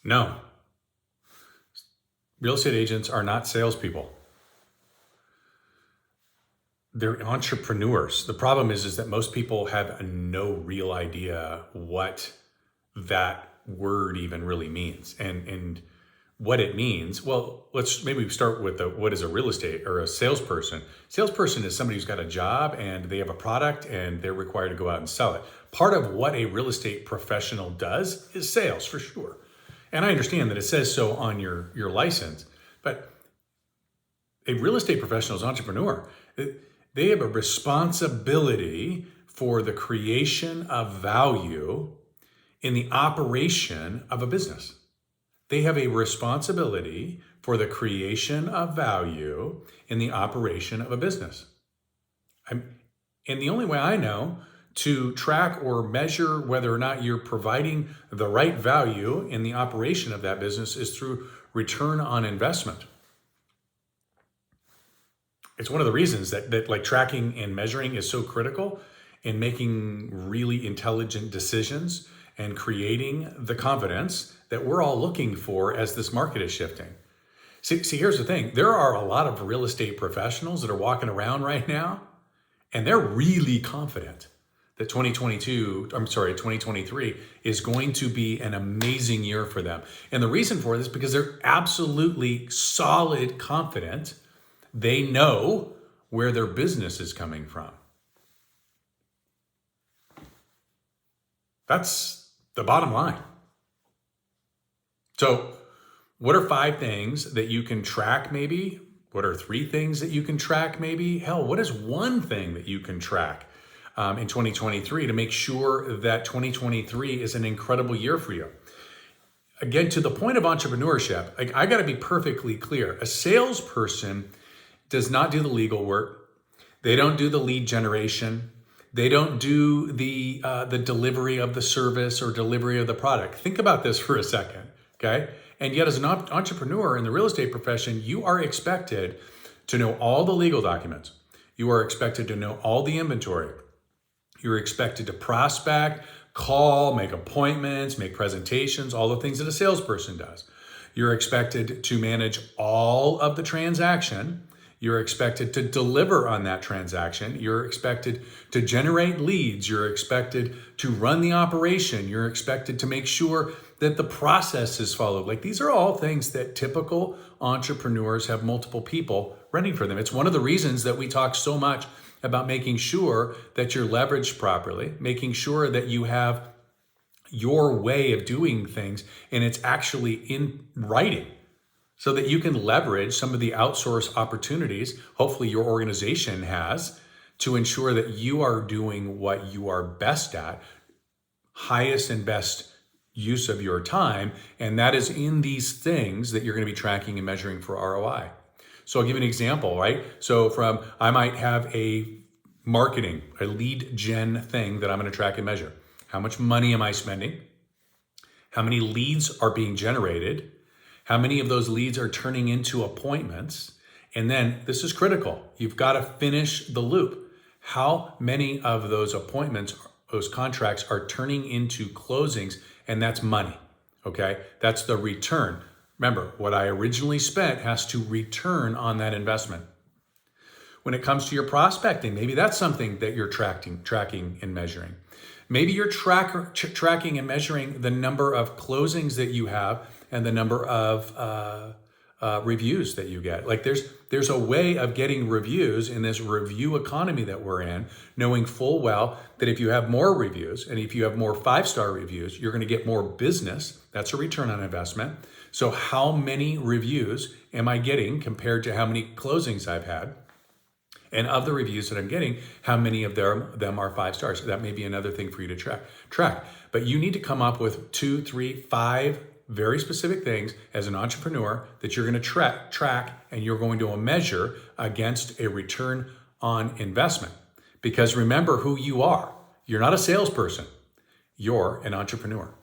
No. Real estate agents are not salespeople. They're entrepreneurs. The problem is that most people have no real idea what that word even really means and what it means. Well, let's maybe start with what is a real estate or a salesperson. Salesperson is somebody who's got a job and they have a product and they're required to go out and sell it. Part of what a real estate professional does is sales, for sure. And I understand that it says so on your license, but a real estate professional is an entrepreneur. They have a responsibility for the creation of value in the operation of a business. They have a responsibility for the creation of value in the operation of a business. And the only way I know to track or measure whether or not you're providing the right value in the operation of that business is through return on investment. It's one of the reasons that like tracking and measuring is so critical in making really intelligent decisions and creating the confidence that we're all looking for as this market is shifting. See, here's the thing. There are a lot of real estate professionals that are walking around right now, and they're really confident that 2023 is going to be an amazing year for them. And the reason for this is because they're absolutely solid confident. They know where their business is coming from. That's the bottom line. So, what are 5 things that you can track maybe? What are 3 things that you can track maybe? Hell, what is 1 thing that you can track in 2023 to make sure that 2023 is an incredible year for you? Again, to the point of entrepreneurship, I got to be perfectly clear. A salesperson does not do the legal work. They don't do the lead generation. They don't do the delivery of the service or delivery of the product. Think about this for a second, okay? And yet as an entrepreneur in the real estate profession, you are expected to know all the legal documents. You are expected to know all the inventory. You're expected to prospect, call, make appointments, make presentations, all the things that a salesperson does. You're expected to manage all of the transaction. You're expected to deliver on that transaction. You're expected to generate leads. You're expected to run the operation. You're expected to make sure that the process is followed. Like, these are all things that typical entrepreneurs have multiple people running for them. It's one of the reasons that we talk so much about making sure that you're leveraged properly, making sure that you have your way of doing things and it's actually in writing, so that you can leverage some of the outsource opportunities, hopefully your organization has, to ensure that you are doing what you are best at, highest and best use of your time, and that is in these things that you're going to be tracking and measuring for ROI. So I'll give you an example, right? So I might have a marketing, a lead gen thing that I'm going to track and measure. How much money am I spending? How many leads are being generated? How many of those leads are turning into appointments? And then this is critical. You've got to finish the loop. How many of those appointments, those contracts are turning into closings? And that's money, okay? That's the return. Remember, what I originally spent has to return on that investment. When it comes to your prospecting, maybe that's something that you're tracking and measuring. Maybe you're tracking and measuring the number of closings that you have and the number of reviews that you get. Like there's a way of getting reviews in this review economy that we're in, knowing full well that if you have more reviews and if you have more 5-star reviews, you're going to get more business. That's a return on investment. So how many reviews am I getting compared to how many closings I've had? And of the reviews that I'm getting, how many of them are 5 stars? So that may be another thing for you to track. But you need to come up with 2, 3, 5 very specific things as an entrepreneur that you're going to track and you're going to measure against a return on investment. Because remember who you are. You're not a salesperson. You're an entrepreneur.